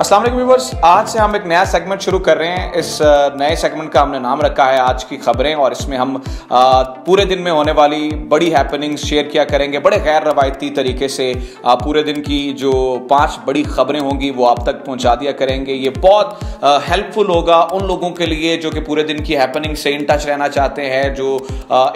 अस्सलाम वालेकुम व्यूअर्स, आज से हम एक नया सेगमेंट शुरू कर रहे हैं। इस नए सेगमेंट का हमने नाम रखा है आज की खबरें, और इसमें हम पूरे दिन में होने वाली बड़ी हैपनिंग्स शेयर किया करेंगे बड़े गैर रवायती तरीके से। पूरे दिन की जो 5 बड़ी खबरें होंगी वो आप तक पहुंचा दिया करेंगे। ये बहुत हेल्पफुल होगा उन लोगों के लिए जो कि पूरे दिन की हैपनिंग से इन टच रहना चाहते हैं, जो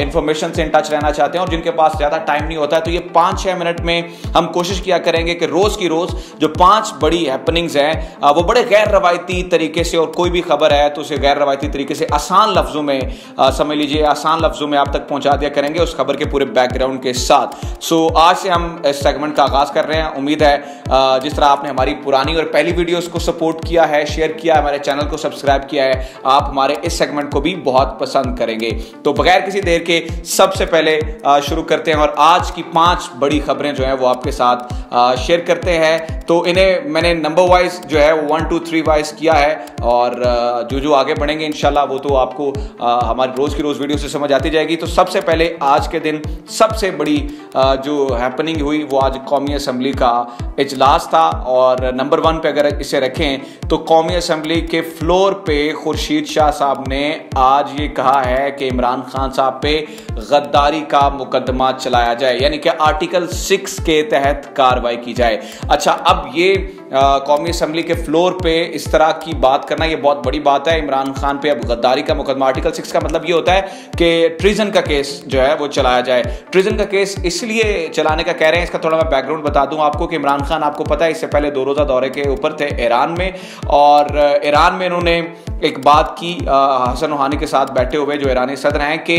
इंफॉर्मेशन से इन टच रहना चाहते हैं और जिनके पास ज़्यादा टाइम नहीं होता है। तो ये 5-6 मिनट में हम कोशिश किया करेंगे कि रोज़ की रोज़ जो 5 बड़ी हैपनिंग्स हैं वो बड़े गैर रवायती तरीके से, और कोई भी खबर है तो उसे गैर रवायती तरीके से आसान लफ्जों में समझ लीजिए, आसान लफ्जों में आप तक पहुंचा दिया करेंगे उस खबर के पूरे बैकग्राउंड के साथ। सो आज से हम इस सेगमेंट का आगाज कर रहे हैं। उम्मीद है जिस तरह आपने हमारी पुरानी और पहली वीडियोस को सपोर्ट किया है, शेयर किया है, हमारे चैनल को सब्सक्राइब किया है, आप हमारे इस सेगमेंट को भी बहुत पसंद करेंगे। तो बगैर किसी देर के सबसे पहले शुरू करते हैं और आज की 5 बड़ी खबरें जो है वो आपके साथ शेयर करते हैं। तो इन्हें मैंने नंबर वाइज जो है 1, 2, 3 वाइज किया है, और जो आगे बढ़ेंगे इंशाल्लाह वो तो आपको हमारी रोज की रोज वीडियो से समझ आती जाएगी। तो सबसे पहले आज के दिन सबसे बड़ी जो हैपनिंग हुई वो आज कौमी असम्बली का इजलास था, और नंबर 1 पे अगर इसे रखें तो कौमी असम्बली के फ्लोर पे खुर्शीद शाह साहब ने आज ये कहा है कि इमरान खान साहब पे गद्दारी का मुकदमा चलाया जाए, यानी कि आर्टिकल 6 के तहत कार्रवाई की जाए। अच्छा, अब ये कौमी असम्बली के फ्लोर पे इस तरह की बात करना ये बहुत बड़ी बात है। इमरान खान पे अब गद्दारी का मुकदमा, आर्टिकल 6 का मतलब ये होता है कि ट्रीजन का केस जो है वो चलाया जाए। ट्रीजन का केस इसलिए चलाने का कह रहे हैं, इसका थोड़ा मैं बैकग्राउंड बता दूं आपको कि इमरान खान, आपको पता है, इससे पहले 2 रोज़ा दौरे के ऊपर थे ईरान में, और ईरान में इन्होंने एक बात की हसन रूहानी के साथ बैठे हुए, जो ईरानी सदर हैं, कि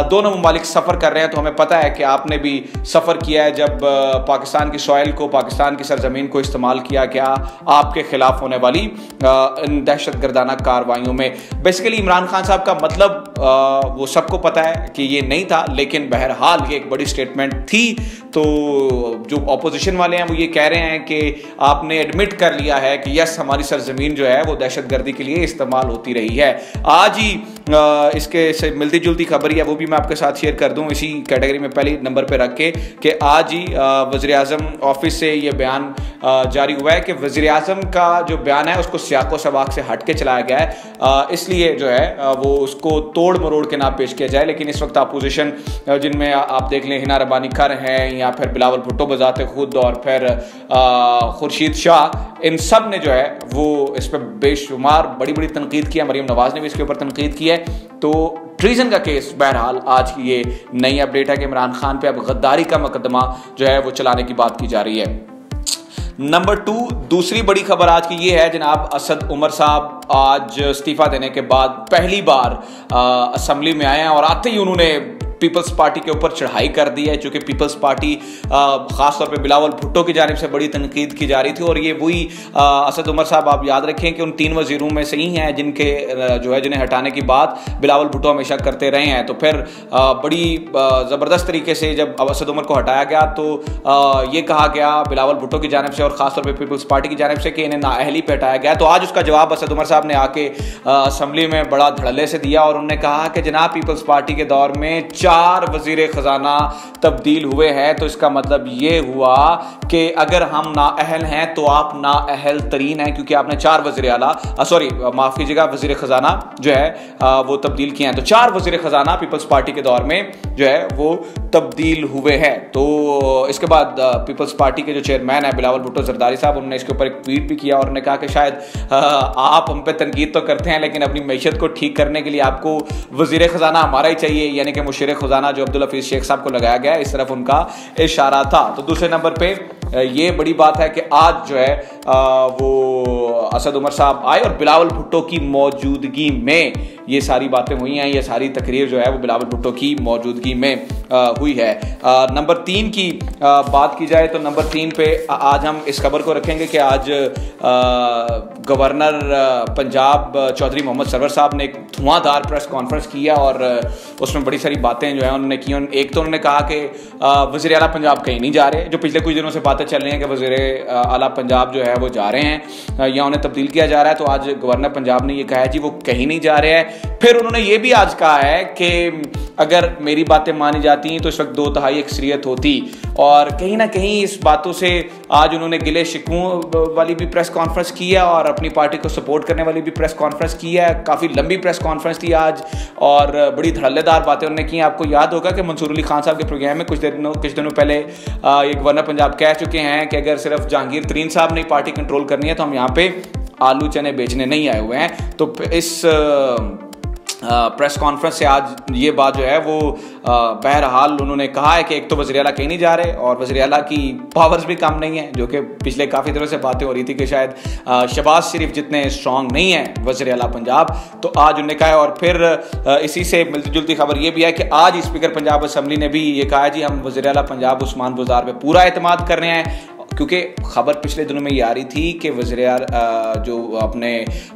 दोनों ममालिक सफ़र कर रहे हैं। तो हमें पता है कि आपने भी सफ़र किया है जब पाकिस्तान की सॉइल को, पाकिस्तान की सरजमीन को इस्तेमाल किया गया आपके खिलाफ होने वाली इन दहशत गर्दाना कार्रवाइयों में। बेसिकली इमरान खान साहब का मतलब वो सबको पता है कि ये नहीं था, लेकिन बहरहाल ये एक बड़ी स्टेटमेंट थी। तो जो अपोजिशन वाले हैं वो ये कह रहे हैं कि आपने एडमिट कर लिया है कि यस, हमारी सरजमीन जो है वो दहशत गर्दी के लिए इस्तेमाल होती रही है। आज ही इसके से मिलती जुलती खबर है, वो भी मैं आपके साथ शेयर कर दूं इसी कैटेगरी में पहले नंबर पे रख के, कि आज ही वज़ीर आज़म ऑफिस से ये बयान जारी हुआ है कि वज़ीर आज़म का जो बयान है उसको सियाको सबाक से हट के चलाया गया है, इसलिए जो है वो उसको तोड़ मरोड़ के ना पेश किया जाए। लेकिन इस वक्त अपोजिशन जिनमें आप देख लें हिना रबानी खर हैं, या फिर बिलावल भुट्टो बजाते खुद, और फिर खुर्शीद शाह, इन सब ने जो है वो इस पर बेशुमार बड़ी बड़ी तनकीद की है। मरीम नवाज ने भी इसके ऊपर तनकीद की है। तो ट्रीजन का केस, बहरहाल आज की ये नई अपडेट है कि इमरान खान पे अब गद्दारी का मुकदमा जो है वो चलाने की बात की जा रही है। नंबर 2, दूसरी बड़ी खबर आज की ये है, जनाब असद उमर साहब आज इस्तीफा देने के बाद पहली बार असम्बली में आए हैं, और आते ही उन्होंने पीपल्स पार्टी के ऊपर चढ़ाई कर दी है, चूँकि पीपल्स पार्टी ख़ासतौर पे बिलावल भुट्टो की जानिब से बड़ी तनकीद की जा रही थी। और ये वही असद उमर साहब, आप याद रखें कि उन 3 वज़ीरों में से ही हैं जिनके जो है जिन्हें हटाने की बात बिलावल भुट्टो हमेशा करते रहे हैं। तो फिर बड़ी ज़बरदस्त तरीके से जब असद उमर को हटाया गया तो ये कहा गया बिलावल भुट्टो की जानिब से और ख़ासतौर पर पीपल्स पार्टी की जानिब से कि इन्हें नाअहली पे हटाया गया। तो आज उसका जवाब असद उमर साहब ने आके असम्बली में बड़ा धड़ल्ले से दिया, और उन्होंने कहा कि जनाब पीपल्स पार्टी के दौर में 4 वज़ीर ख़जाना तब्दील हुए हैं, तो इसका मतलब ये हुआ कि अगर हम नाअहल हैं तो आप नाअहल तरीन हैं, क्योंकि आपने 4 वज़ीर आला माफ़ कीजिएगा वज़ीर ख़जाना जो है वो तब्दील किए हैं। तो 4 वज़ीर ख़जाना पीपल्स पार्टी के दौर में जो है वो तब्दील हुए हैं। तो इसके बाद पीपल्स पार्टी के जो चेयरमैन है बिलावल भुट्टो जरदारी साहब, उन्होंने इसके ऊपर एक ट्वीट भी किया और उन्होंने कहा कि शायद आप हम पे तनकीद तो करते हैं, लेकिन अपनी मैशत को ठीक करने के लिए आपको वज़ीर ख़जाना हमारा ही चाहिए, यानी कि मुशीर ख़जाना जो अब्दुल हफीज़ शेख साहब को लगाया गया, इस तरफ उनका इशारा था। तो दूसरे नंबर पे ये बड़ी बात है कि आज जो है वो असद उमर साहब आए और बिलावल भुट्टो की मौजूदगी में ये सारी बातें हुई हैं, ये सारी तकरीर जो है वो बिलावल भुट्टो की मौजूदगी में हुई है। नंबर 3 की बात की जाए तो नंबर 3 पे आज हम इस खबर को रखेंगे कि आज गवर्नर पंजाब चौधरी मोहम्मद सरवर साहब ने एक धुआंधार प्रेस कॉन्फ्रेंस किया, और उसमें बड़ी सारी बातें जो है उन्होंने की। एक तो उन्होंने कहा कि वज़ीर आला पंजाब कहीं नहीं जा रहे, जो पिछले कुछ दिनों से बातें चल रही हैं कि वज़ीर आला पंजाब जो है है वो जा रहे हैं या उन्हें तब्दील किया जा रहा है। तो आज गवर्नर पंजाब ने ये कहा है जी वो कहीं नहीं जा रहे हैं। फिर उन्होंने ये भी आज कहा है कि अगर मेरी बातें मानी जाती तो इस वक्त 2/3 अक्सरियत होती। और कहीं ना कहीं इस बातों से आज उन्होंने गिले शिकवों वाली भी प्रेस कॉन्फ्रेंस की है और अपनी पार्टी को सपोर्ट करने वाली भी प्रेस कॉन्फ्रेंस की है। काफ़ी लंबी प्रेस कॉन्फ्रेंस थी आज और बड़ी धड़ल्लेदार बातें उन्होंने की। आपको याद होगा कि मंसूर अली खान साहब के प्रोग्राम में कुछ दिनों पहले ये गवर्नर पंजाब कह चुके हैं कि अगर सिर्फ जहांगीर तरीन साहब ने पार्टी कंट्रोल करनी है तो हम यहाँ पे आलू चने बेचने नहीं आए हुए हैं। तो इस प्रेस कॉन्फ्रेंस से आज ये बात जो है वो बहरहाल उन्होंने कहा है कि एक तो वज़ीर आला कहीं नहीं जा रहे और वज़ीर आला की पावर्स भी कम नहीं है, जो कि पिछले काफ़ी दिनों से बातें हो रही थी कि शायद शहबाज शरीफ जितने स्ट्रांग नहीं है वज़ीर आला पंजाब। तो आज उन्होंने कहा है और फिर इसी से मिलती जुलती खबर ये भी है कि आज स्पीकर पंजाब असम्बली ने भी ये कहा है जी हम वज़ीर आला पंजाब उस्मान बुज़दार पे पूरा एतमाद कर रहे हैं। क्योंकि खबर पिछले दिनों में ये आ रही थी कि जो अपने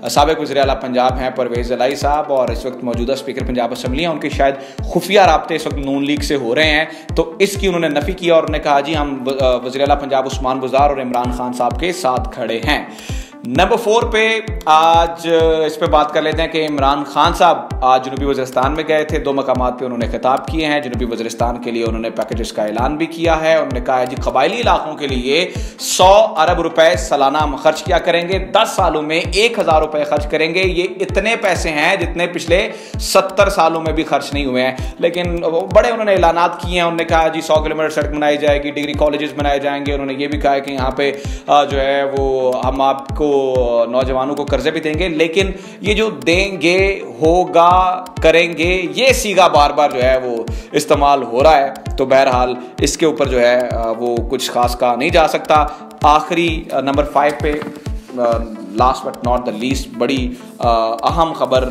साबिक वज़ीर आला पंजाब हैं परवेज़ इलाही साहब और इस वक्त मौजूदा स्पीकर पंजाब असम्बली हैं, उनके शायद खुफिया राब्ते इस वक्त नून लीग से हो रहे हैं। तो इसकी उन्होंने नफ़ी किया और उन्होंने कहा जी हम वज़ीर आला पंजाब उस्मान बुज़दार और इमरान खान साहब के साथ खड़े हैं। नंबर 4 पे आज इस पे बात कर लेते हैं कि इमरान खान साहब आज जनूबी वज़ीरिस्तान में गए थे। 2 मकामात पे उन्होंने खिताब किए हैं। जनूबी वज़ीरिस्तान के लिए उन्होंने पैकेजेस का ऐलान भी किया है। उन्होंने कहा है जी कबायली इलाकों के लिए 100 अरब रुपए सालाना हम खर्च किया करेंगे, 10 सालों में 1000 रुपए खर्च करेंगे। ये इतने पैसे हैं जितने पिछले 70 सालों में भी खर्च नहीं हुए हैं। लेकिन बड़े उन्होंने ऐलानात किए हैं। उन्होंने कहा जी 100 किलोमीटर सड़क बनाई जाएगी, डिग्री कॉलेजेस बनाए जाएंगे। उन्होंने ये भी कहा है कि यहाँ पे जो है वो हम आपको नौजवानों को कर्जे भी देंगे। लेकिन ये जो देंगे होगा करेंगे ये सीगा बार बार जो है वो इस्तेमाल हो रहा है। तो बहरहाल इसके ऊपर जो है वो कुछ खास कहा नहीं जा सकता। आखिरी नंबर 5 पे last but not the least बड़ी अहम खबर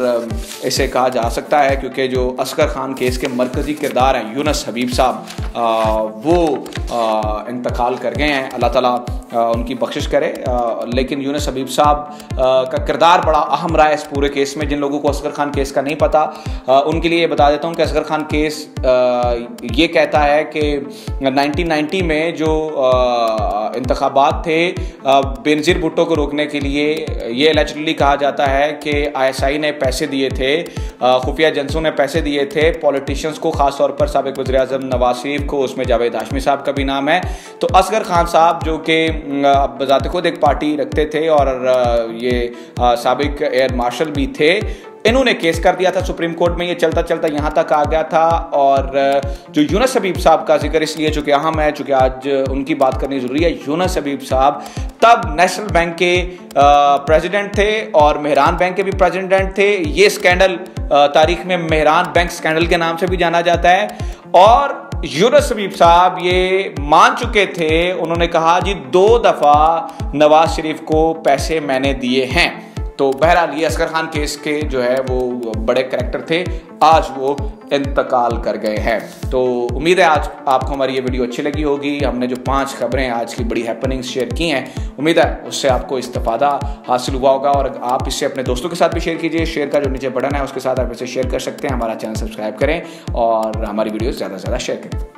इसे कहा जा सकता है क्योंकि जो असगर खान केस के मरकज़ी किरदार हैं यूनुस हबीब साहब वो इंतकाल कर गए हैं। अल्लाह ताला उनकी बख्शिश करे। लेकिन यूनुस हबीब साहब का किरदार बड़ा अहम रहा है इस पूरे केस में। जिन लोगों को असगर खान केस का नहीं पता उनके लिए बता देता हूँ कि असगर खान केस ये कहता है कि 1990 में जो इंतखाबात थे बेनज़ीर भुट्टो को रोकने के लिए ये एलिजिबली कहा जाता है कि ISI ने पैसे दिए थे, खुफिया एजेंसियों ने पैसे दिए थे पॉलिटिशियंस को, खासतौर पर साबिक वज़ीर आज़म नवाज शरीफ को, उसमें जावेद हाशमी साहब का भी नाम है। तो असगर खान साहब जो कि बज़ात खुद एक पार्टी रखते थे और ये साबिक एयर मार्शल भी थे, इन्होंने केस कर दिया था सुप्रीम कोर्ट में। ये चलता चलता यहाँ तक आ गया था। और जो यूनुस हबीब साहब का जिक्र इसलिए चूँकि अहम है, चूँकि आज उनकी बात करनी ज़रूरी है। यूनुस हबीब साहब तब नेशनल बैंक के प्रेसिडेंट थे और मेहरान बैंक के भी प्रेसिडेंट थे। ये स्कैंडल तारीख में मेहरान बैंक स्कैंडल के नाम से भी जाना जाता है। और यूनुस हबीब साहब ये मान चुके थे, उन्होंने कहा जी 2 दफ़ा नवाज शरीफ को पैसे मैंने दिए हैं। तो बहरहाल ये असगर खान केस के जो है वो बड़े करैक्टर थे, आज वो इंतकाल कर गए हैं। तो उम्मीद है आज आपको हमारी ये वीडियो अच्छी लगी होगी। हमने जो 5 खबरें आज की बड़ी हैपनिंग्स शेयर की हैं, उम्मीद है उससे आपको इस्तेफादा हासिल हुआ होगा। और आप इससे अपने दोस्तों के साथ भी शेयर कीजिए। शेयर का जो नीचे बटन है उसके साथ आप इसे शेयर कर सकते हैं। हमारा चैनल सब्सक्राइब करें और हमारी वीडियो ज़्यादा से ज़्यादा शेयर करें।